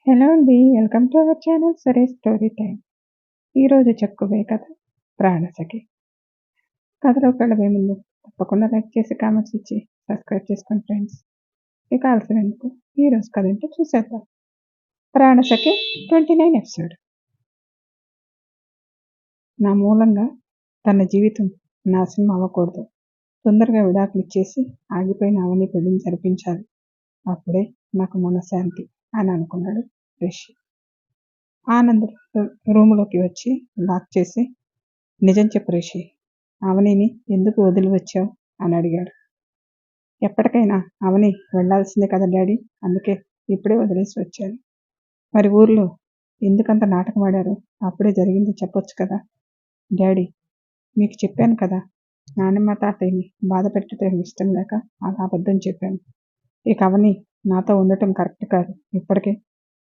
Hello అండి. Welcome to our channel సరే story time. ఈరోజు చెప్పుకోబోయే కథ ప్రాణసఖి. కథలోకి వెళ్ళబోయే ముందు తప్పకుండా లైక్ చేసి కామెంట్స్ ఇచ్చి సబ్స్క్రైబ్ చేసుకోండి ఫ్రెండ్స్. ఇక ఆలస్యం ఎందుకు, ఈరోజు కథ ఏంటో చూసేద్దాం. ప్రాణసఖి 29 ఎపిసోడ్. నా మూలంగా తన జీవితం నాశనం అవ్వకూడదు. తొందరగా విడాకులు ఇచ్చేసి ఆగిపోయిన అవని పెళ్లిని జరిపించాలి. అప్పుడే నాకు మనశ్శాంతి అని అనుకున్నాడు రిషి. ఆనంద్ రూములోకి వచ్చి లాక్ చేసి, నిజం చెప్పు రిషి, అవనిని ఎందుకు వదిలి వచ్చావు అని అడిగాడు. ఎప్పటికైనా అవని వెళ్లాల్సిందే కదా డాడీ, అందుకే ఇప్పుడే వదిలేసి వచ్చాను. మరి ఊర్లో ఎందుకంత నాటకం ఆడారు? అప్పుడే జరిగింది చెప్పొచ్చు కదా డాడీ. మీకు చెప్పాను కదా, నాన్నమ్మ తాతయ్యని బాధ పెట్టడం ఇష్టం లేక అలా అబద్ధం చెప్పాను. ఇక అవని నాతో ఉండటం కరెక్ట్ కాదు. ఇప్పటికే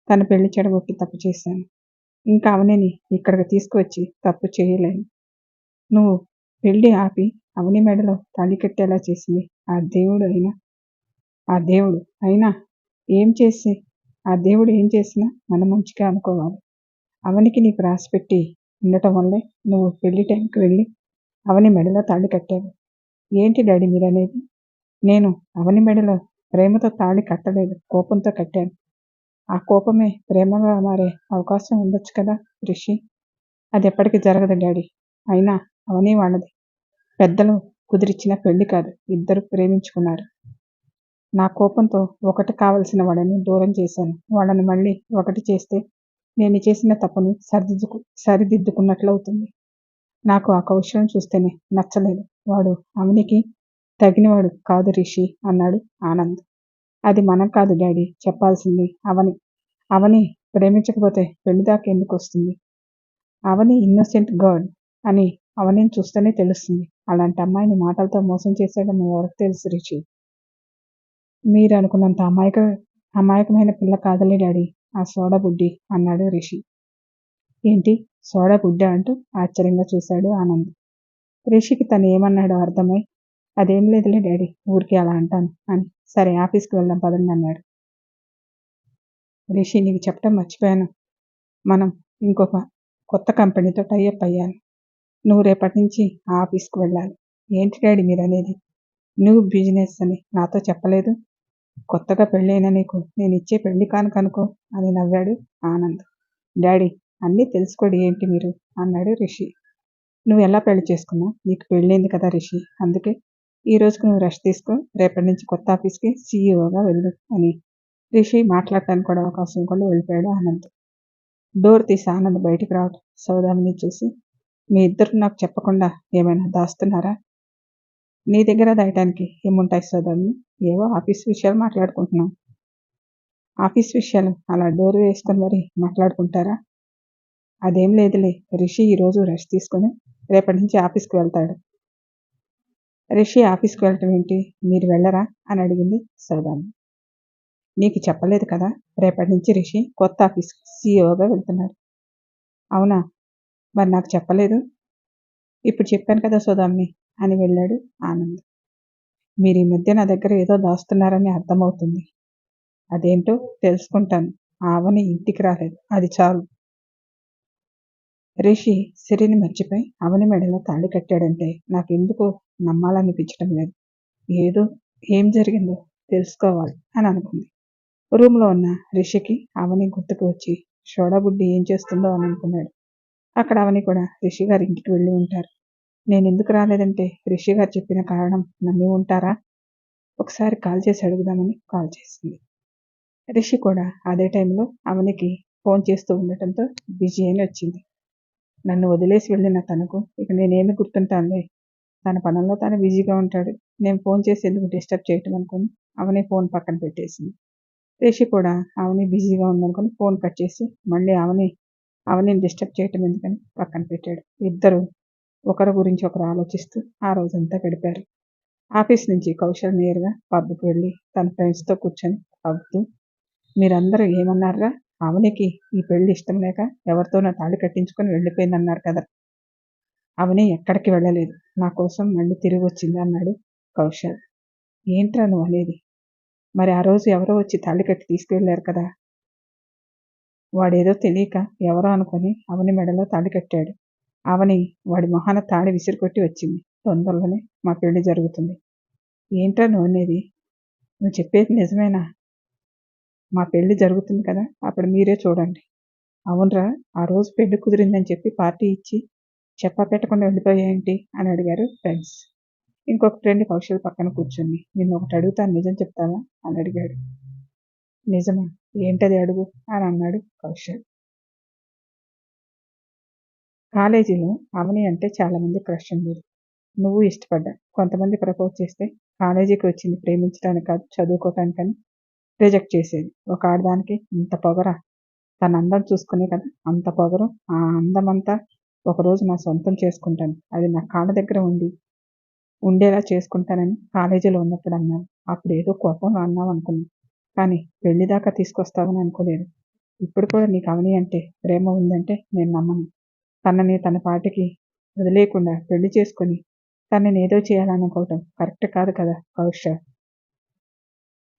తన పెళ్లి చెడగొట్టి తప్పు చేశాను. ఇంకా అవనిని ఇక్కడికి తీసుకువచ్చి తప్పు చేయలేను. నువ్వు పెళ్లి ఆపి అవని మెడలో తాళి కట్టేలా చేసింది ఆ దేవుడు అయినా ఆ దేవుడు ఏం చేసినా మన మంచిగా అనుకోవాలి. అవనికి నీకు రాసి పెట్టి ఉండటం వల్లే నువ్వు పెళ్లి టైంకి వెళ్ళి అవని మెడలో తాళి కట్టావు. ఏంటి డాడీ మీరనేది? నేను అవని మెడలో ప్రేమతో తాళి కట్టలేదు, కోపంతో కట్టాను. ఆ కోపమే ప్రేమగా మారే అవకాశం ఉండొచ్చు కదా రిషి. అది ఎప్పటికీ జరగదు డాడీ. అయినా అవని వాళ్ళది పెద్దలు కుదిరిచ్చిన పెళ్లి కాదు, ఇద్దరు ప్రేమించుకున్నారు. నా కోపంతో ఒకటి కావలసిన వాళ్ళని దూరం చేశాను. వాళ్ళని మళ్ళీ ఒకటి చేస్తే నేను చేసిన తప్పుని సరిదిద్దుకున్నట్లు అవుతుంది. నాకు ఆ కౌశలం చూస్తేనే నచ్చలేదు. వాడు అవనికి తగినవాడు కాదు రిషి అన్నాడు ఆనంద్. అది మనం కాదు డాడీ చెప్పాల్సింది, అవని ప్రేమించకపోతే పెళ్లి దాకా ఎందుకు వస్తుంది? అవని ఇన్నోసెంట్ గర్ల్ అని అవనిని చూస్తేనే తెలుస్తుంది. అలాంటి అమ్మాయిని మాటలతో మోసం చేశాడని ఎవరికి తెలుసు రిషి? మీరు అనుకున్నంత అమాయకమైన పిల్ల కాదలే డాడీ ఆ సోడా బుడ్డి అన్నాడు రిషి. ఏంటి సోడా బుడ్డ అంటూ ఆశ్చర్యంగా చూశాడు ఆనంద్. రిషికి తను ఏమన్నాడో అర్థమై, అదేం లేదులే డాడీ, ఊరికి అలా అంటాను అని. సరే ఆఫీస్కి వెళ్దాం పదండి అన్నాడు. రిషి, నీకు చెప్పడం మర్చిపోయాను, మనం ఇంకొక కొత్త కంపెనీతో టైఅప్ అయ్యాను. నువ్వు రేపటి నుంచి ఆఫీస్కి వెళ్ళాలి. ఏంటి డాడీ మీరు అనేది? నువ్వు బిజినెస్ అని నాతో చెప్పలేదు? కొత్తగా పెళ్ళైన నీకు నేను ఇచ్చే పెళ్లి కానుకనుకో అని నవ్వాడు ఆనంద్. డాడీ అన్నీ తెలుసుకోండి ఏంటి మీరు అన్నాడు రిషి. నువ్వు ఎలా పెళ్లి చేసుకున్నావు? నీకు పెళ్ళైంది కదా రిషి, అందుకే ఈ రోజుకు నువ్వు రెస్ట్ తీసుకో, రేపటి నుంచి కొత్త ఆఫీస్కి సీఈఓగా వెళ్ళు అని రిషి మాట్లాడటానికి కూడా అవకాశం కూడా వెళ్ళిపోయాడు ఆనంద్. డోర్ తీసి ఆనంద్ బయటికి రావడం సౌదామిని చూసి, మీ ఇద్దరు నాకు చెప్పకుండా ఏమైనా దాస్తున్నారా? నీ దగ్గర దాయటానికి ఏముంటాయి సౌదామిని? ఏవో ఆఫీస్ విషయాలు మాట్లాడుకుంటున్నాం. ఆఫీస్ విషయాలు అలా డోర్ వేసుకొని మరి మాట్లాడుకుంటారా? అదేం లేదులే, రిషి ఈరోజు రెస్ట్ తీసుకొని రేపటి నుంచి ఆఫీస్కి వెళ్తాడు. రిషి ఆఫీస్కి వెళ్ళటం ఏంటి, మీరు వెళ్ళరా అని అడిగింది సౌదామిని. నీకు చెప్పలేదు కదా, రేపటి నుంచి రిషి కొత్త ఆఫీస్కి సీఈఓగా వెళ్తున్నాడు. అవునా, మరి నాకు చెప్పలేదు. ఇప్పుడు చెప్పాను కదా సౌదామిని అని వెళ్ళాడు ఆనంద్. మీరు ఈ మధ్య నా దగ్గర ఏదో దాస్తున్నారని అర్థమవుతుంది. అదేంటో తెలుసుకుంటాను. ఆవని ఇంటికి రాలేదు, అది చాలు. రిషి సిరిని మర్చిపోయి అవని మెడలో తాళి కట్టాడంటే నాకు ఎందుకో నమ్మాలనిపించడం లేదు. ఏం జరిగిందో తెలుసుకోవాలి అని అనుకుంది. రూమ్లో ఉన్న రిషికి అవని గుర్తుకు వచ్చి షోడాబుడ్డి ఏం చేస్తుందో అని అనుకున్నాడు. అక్కడ అవని కూడా రిషి గారి ఇంటికి వెళ్ళి ఉంటారు. నేను ఎందుకు రాలేదంటే రిషి గారు చెప్పిన కారణం నమ్మి ఉంటారా? ఒకసారి కాల్ చేసి అడుగుదామని కాల్ చేసింది. రిషి కూడా అదే టైంలో అవనికి ఫోన్ చేస్తూ ఉండటంతో బిజీ అని వచ్చింది. నన్ను వదిలేసి వెళ్ళిన తనకు ఇక నేనేమి గుర్తుంటానులే, తన పనుల్లో తను బిజీగా ఉంటాడు, నేను ఫోన్ చేసి ఎందుకు డిస్టర్బ్ చేయటం అనుకుని అవని ఫోన్ పక్కన పెట్టేసింది. రిషి కూడా అవని బిజీగా ఉందనుకుని ఫోన్ కట్ చేసి మళ్ళీ అవనిని డిస్టర్బ్ చేయటం ఎందుకని పక్కన పెట్టాడు. ఇద్దరు ఒకరి గురించి ఒకరు ఆలోచిస్తూ ఆ రోజంతా గడిపారు. ఆఫీస్ నుంచి కౌశల్ నేరుగా పబ్కి వెళ్ళి తన ఫ్రెండ్స్తో కూర్చొని పబ్బుతూ, మీరందరూ ఏమన్నారా, అవనికి ఈ పెళ్లి ఇష్టం లేక ఎవరితోనో తాళి కట్టించుకొని వెళ్ళిపోయిందన్నారు కదా. అవని ఎక్కడికి వెళ్ళలేదు, నా కోసం మళ్ళీ తిరిగి వచ్చింది అన్నాడు కౌశల్. ఏంట్రా నువ్వు అనేది? మరి ఆ రోజు ఎవరో వచ్చి తాళి కట్టి తీసుకువెళ్ళారు కదా. వాడేదో తెలియక ఎవరో అనుకుని అవని మెడలో తాళి కట్టాడు. అవని వాడి మొహాన తాళి విసిరికొట్టి వచ్చింది. తొందరలోనే మా పెళ్లి జరుగుతుంది. ఏంట్రా నువ్వు అనేది? నువ్వు చెప్పేది నిజమేనా? మా పెళ్లి జరుగుతుంది కదా, అప్పుడు మీరే చూడండి. అవునరా, ఆ రోజు పెళ్లి కుదిరిందని చెప్పి పార్టీ ఇచ్చి చెప్పా పెట్టకుండా వెళ్ళిపోయాయేంటి అని అడిగారు ఫ్రెండ్స్. ఇంకొక ఫ్రెండ్ కౌశల్ పక్కన కూర్చుని, నిన్ను ఒకటి అడుగుతాను, నిజం చెప్తావా అని అడిగాడు. నిజమా? ఏంటది అడుగు అని అన్నాడు కౌశల్. కాలేజీలో అవని అంటే చాలా మంది క్రష్ ఉండేది. నువ్వు ఇష్టపడ్డా. కొంతమంది ప్రపోజ్ చేస్తే కాలేజీకి వచ్చింది ప్రేమించడానికి కాదు, చదువుకోవటానికని రిజెక్ట్ చేసేది. ఒక ఆడదానికి ఇంత పొగరా? తన అందం చూసుకునే కదా అంత పొగరు. ఆ అందమంతా ఒకరోజు నా సొంతం చేసుకుంటాను, అది నా కాళ్ళ దగ్గర ఉండేలా చేసుకుంటానని కాలేజీలో ఉన్నప్పుడు అన్నాను. అప్పుడు ఏదో కోపంలో అన్నావు అనుకున్నాను, కానీ పెళ్లి దాకా తీసుకొస్తావని అనుకోలేదు. ఇప్పుడు కూడా నీకు అవని అంటే ప్రేమ ఉందంటే నేను నమ్మను. తనని తన పాటికి వదిలేయకుండా పెళ్లి చేసుకుని తనని ఏదో చేయాలనుకోవటం కరెక్ట్ కాదు కదా కౌశల్.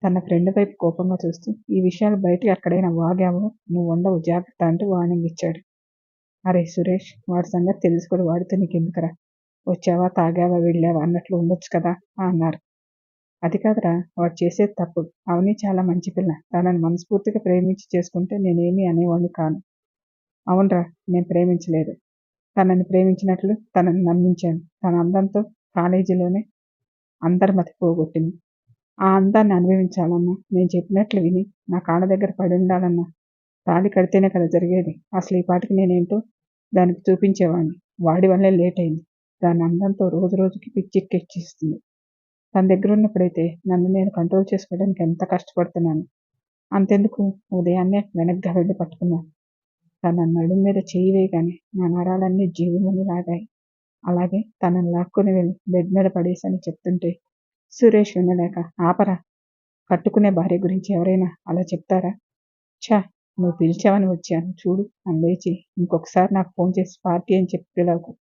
తన ఫ్రెండ్ వైపు కోపంగా చూస్తూ, ఈ విషయాలు బయటకు ఎక్కడైనా వాగావో నువ్వు ఉండవు జాగ్రత్త అంటూ వార్నింగ్ ఇచ్చాడు. అరే సురేష్, వాడి సంగతి తెలుసు కూడా వాడితో నీకెందుకురా? వచ్చావా, తాగావా, వెళ్ళావా అన్నట్లు ఉండొచ్చు కదా అన్నారు. అది కాదురా, వాడు చేసేది తప్పు. అవని చాలా మంచి పిల్ల. తనని మనస్ఫూర్తిగా ప్రేమించి చేసుకుంటే నేనేమీ అనేవాడిని కాను. అవునరా, నేను ప్రేమించలేదు. తనని ప్రేమించినట్లు తనని నమ్మించాను. తన అందంతో కాలేజీలోనే అందరి మతి పోగొట్టింది. ఆ అందాన్ని అనుభవించాలన్నా, నేను చెప్పినట్లు విని నా కాళ్ళ దగ్గర పడి ఉండాలన్నా తాళి కడితేనే కదా జరిగేది. అసలు ఈ పాటికి నేనేంటో దానికి చూపించేవాడిని. వాడి వల్లే లేట్ అయింది. దాని అందంతో రోజు రోజుకి పిచ్చెక్కిచ్చేస్తుంది. తన దగ్గర ఉన్నప్పుడైతే నన్ను నేను కంట్రోల్ చేసుకోవడానికి ఎంత కష్టపడుతున్నాను. అంతెందుకు, ఉదయాన్నే వెనక్గా వెళ్ళి పట్టుకున్నాను. తన నడుం మీద చెయ్యి వేయగానే నా నరాలన్నీ జీవమని లాగాయి. అలాగే తనని లాక్కుని వెళ్ళి బెడ్ మీద పడేసని చెప్తుంటే సురేష్ వినలేక, ఆపరా, కట్టుకునే భార్య గురించి ఎవరైనా అలా చెప్తారా? ఛా, నువ్వు పిలిచావని వచ్చాను చూడు అని లేచి, ఇంకొకసారి నాకు ఫోన్ చేసి పార్టీ అని చెప్పి పిలవకు.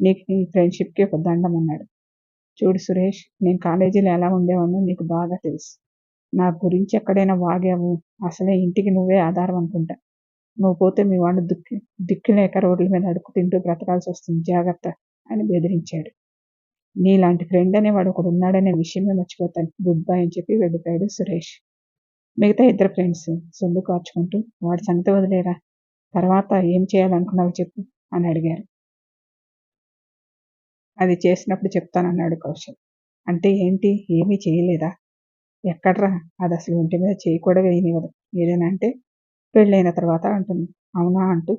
నీకు నీ ఫ్రెండ్షిప్కి ఒక దండం అన్నాడు. చూడు సురేష్, నేను కాలేజీలో ఎలా ఉండేవాడినో నీకు బాగా తెలుసు. నా గురించి ఎక్కడైనా వాగావు, అసలే ఇంటికి నువ్వే ఆధారం అనుకుంటా. నువ్వు పోతే మీ వాళ్ళు దిక్కు లేక రోడ్ల మీద అడుక్కు తింటూ బ్రతకాల్సి వస్తుంది, జాగ్రత్త అని బెదిరించాడు. నీలాంటి ఫ్రెండ్ అనేవాడు ఒకడు ఉన్నాడనే విషయమే మర్చిపోతాను, గుడ్ బై అని చెప్పి వెళ్ళిపోయాడు సురేష్. మిగతా ఇద్దరు ఫ్రెండ్స్ సొల్లు కార్చుకుంటూ, వాడి సంగతి వదిలేరా, తర్వాత ఏం చేయాలనుకున్నావు చెప్పు అని అడిగారు. అది చేసినప్పుడు చెప్తానన్నాడు కౌశల్. అంటే ఏంటి, ఏమీ చేయలేదా? ఎక్కడ్రా, అది అసలు ఒంటి మీద చేయి కూడా వేయనివ్వదు. ఏదైనా అంటే పెళ్ళైన తర్వాత అంటుంది. అవునా అంటూ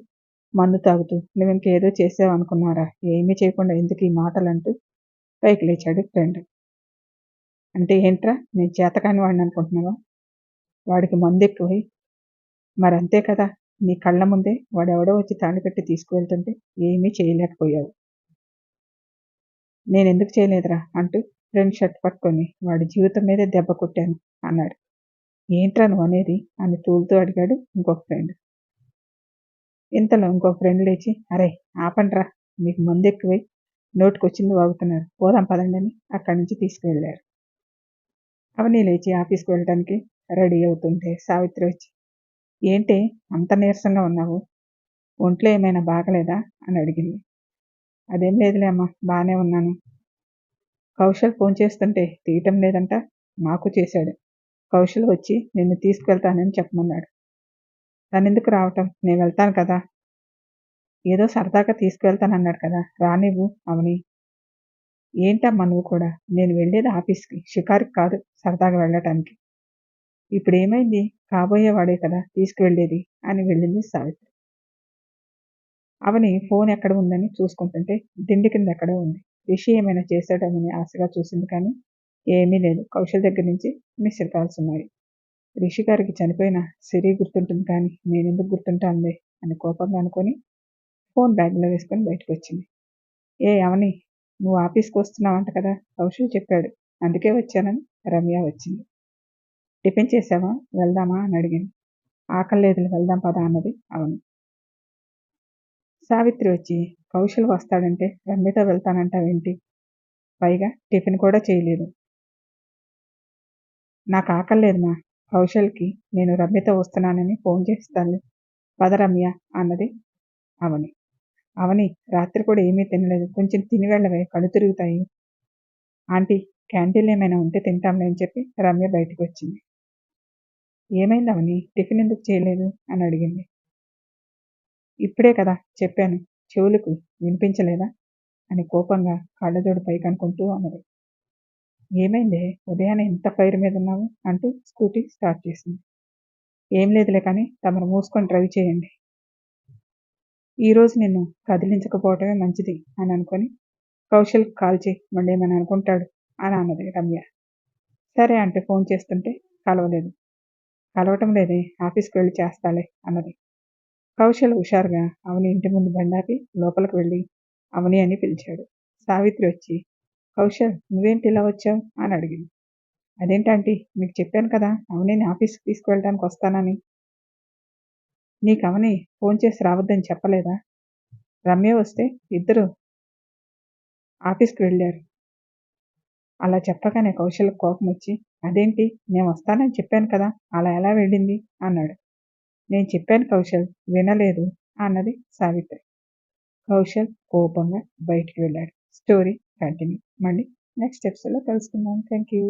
మందు తాగుతూ, నువ్వు ఇంకేదో చేసావు అనుకున్నారా, ఏమీ చేయకుండా ఎందుకు ఈ మాటలు అంటూ పైకి లేచాడు ఫ్రెండ్. అంటే ఏంట్రా, నేను చేతకాని వాడిని అనుకుంటున్నావా? వాడికి మందు ఎక్కువై మరంతే కదా, నీ కళ్ళ ముందే వాడెవడో వచ్చి తాళి కట్టి తీసుకువెళ్తుంటే ఏమీ చేయలేకపోయావు. నేనెందుకు చేయలేదురా అంటూ ఫ్రెండ్ షర్ట్ పట్టుకొని వాడి జీవితం మీదే దెబ్బ కొట్టాను అన్నాడు. ఏంట్రా నువ్వు అనేది అని తూలుతూ అడిగాడు ఇంకొక ఫ్రెండ్. ఇంతలో ఇంకొక ఫ్రెండ్ లేచి, అరే ఆపండ్రా, మీకు మందు ఎక్కువై నోటికొచ్చింది వాగుతున్నారు, పోదాం పదండి అని అక్కడి నుంచి తీసుకువెళ్ళారు. అవని లేచి ఆఫీస్కి వెళ్ళడానికి రెడీ అవుతుంటే సావిత్రి వచ్చి, ఏంటి అంత నీరసంగా ఉన్నావు, ఒంట్లో ఏమైనా బాగలేదా అని అడిగింది. అదేం లేదులే అమ్మా, బాగానే ఉన్నాను. కౌశల్ ఫోన్ చేస్తుంటే తీయటం లేదంట. నాకు చేశాడు. కౌశల్ వచ్చి నిన్ను తీసుకెళ్తానని చెప్పమన్నాడు. తనెందుకు రావటం, నేను వెళ్తాను కదా. ఏదో సరదాగా తీసుకువెళ్తానన్నాడు కదా, రానివ్వు అవని. ఏంటమ్మా నువ్వు కూడా, నేను వెళ్ళేది ఆఫీస్కి, షికారుకి కాదు, సరదాగా వెళ్ళటానికి. ఇప్పుడు ఏమైంది, కాబోయేవాడే కదా తీసుకువెళ్ళేది అని వెళ్ళింది సావిత్రి. అవని ఫోన్ ఎక్కడ ఉందని చూసుకుంటుంటే దిండి కింద ఎక్కడో ఉంది. రిషి ఏమైనా చేశాడని ఆశగా చూసింది, కానీ ఏమీ లేదు. కౌశల్ దగ్గర నుంచి మిస్డ్ కాల్స్ ఉన్నాయి. రిషి గారికి చనిపోయిన సిరి గుర్తుంటుంది, కానీ నేనెందుకు గుర్తుంటానులే అని కోపంగా అనుకొని ఫోన్ బ్యాగ్లో వేసుకొని బయటకు వచ్చింది. ఏ అవని, నువ్వు ఆఫీస్కి వస్తున్నావంట కదా, కౌశల్ చెప్పాడు, అందుకే వచ్చానని రమ్య వచ్చింది. టిఫిన్ చేసావా, వెళ్దామా అని అడిగింది. ఆకలి లేదులే, వెళ్దాం పదా అన్నది అవని. సావిత్రి వచ్చి, కౌశల్ వస్తాడంటే రమ్యతో వెళ్తానంటావేంటి, పైగా టిఫిన్ కూడా చేయలేదు. నాకు ఆకలి లేదు మా, కౌశల్కి నేను రమ్యతో వస్తున్నానని ఫోన్ చేస్తాను పద రమ్య అన్నది అవని. అవని రాత్రి కూడా ఏమీ తినలేదు, కొంచెం తిని వెళ్ళవే, కళ్ళు తిరుగుతాయి. ఆంటీ క్యాంటీన్లో ఏమైనా ఉంటే తింటాంలే అని చెప్పి రమ్య బయటకు వచ్చింది. ఏమైంది అవని, టిఫిన్ ఎందుకు చేయలేదు అని అడిగింది. ఇప్పుడే కదా చెప్పాను, చెవులకు వినిపించలేదా అని కోపంగా కళ్ళజోడు పైకి అనుకుంటూ అన్నది. ఏమైందే, ఉదయాన్నే ఇంత ఫైర్ మీద ఉన్నావు అంటూ స్కూటీ స్టార్ట్ చేసింది. ఏం లేదులే కానీ తమరు మూసుకొని డ్రైవ్ చేయండి. ఈరోజు నిన్ను కదిలించకపోవటమే మంచిది అని అనుకొని కౌశల్ కాల్ చేయి, మళ్ళీ ఏమని అనుకుంటాడు అని అన్నది రమ్య. సరే అంటే ఫోన్ చేస్తుంటే కలవలేదు. కలవటం లేదే, ఆఫీస్కి వెళ్ళి చేస్తాలే అన్నది. కౌశల్ హుషారుగా అవని ఇంటి ముందు బండాపి లోపలికి వెళ్ళి అవని అని పిలిచాడు. సావిత్రి వచ్చి, కౌశల్ నువ్వేంటి ఇలా వచ్చావు అని అడిగింది. అదేంటంటీ, మీకు చెప్పాను కదా అవనిని ఆఫీస్కి తీసుకువెళ్ళడానికి వస్తానని. నీకు అవని ఫోన్ చేసి రావద్దని చెప్పలేదా? రమ్య వస్తే ఇద్దరు ఆఫీస్కి వెళ్ళారు. అలా చెప్పగానే కౌశల్కి కోపం వచ్చి, అదేంటి నేను వస్తానని చెప్పాను కదా, అలా ఎలా వెళ్ళింది అన్నాడు. నేను చెప్పాను కౌశల్, వినలేదు అన్నది సావిత్రి. కౌశల్ కోపంగా బయటికి వెళ్ళాడు. స్టోరీ కంటిన్యూ మళ్ళీ నెక్స్ట్ ఎపిసోడ్లో తెలుసుకుందాం. Thank you.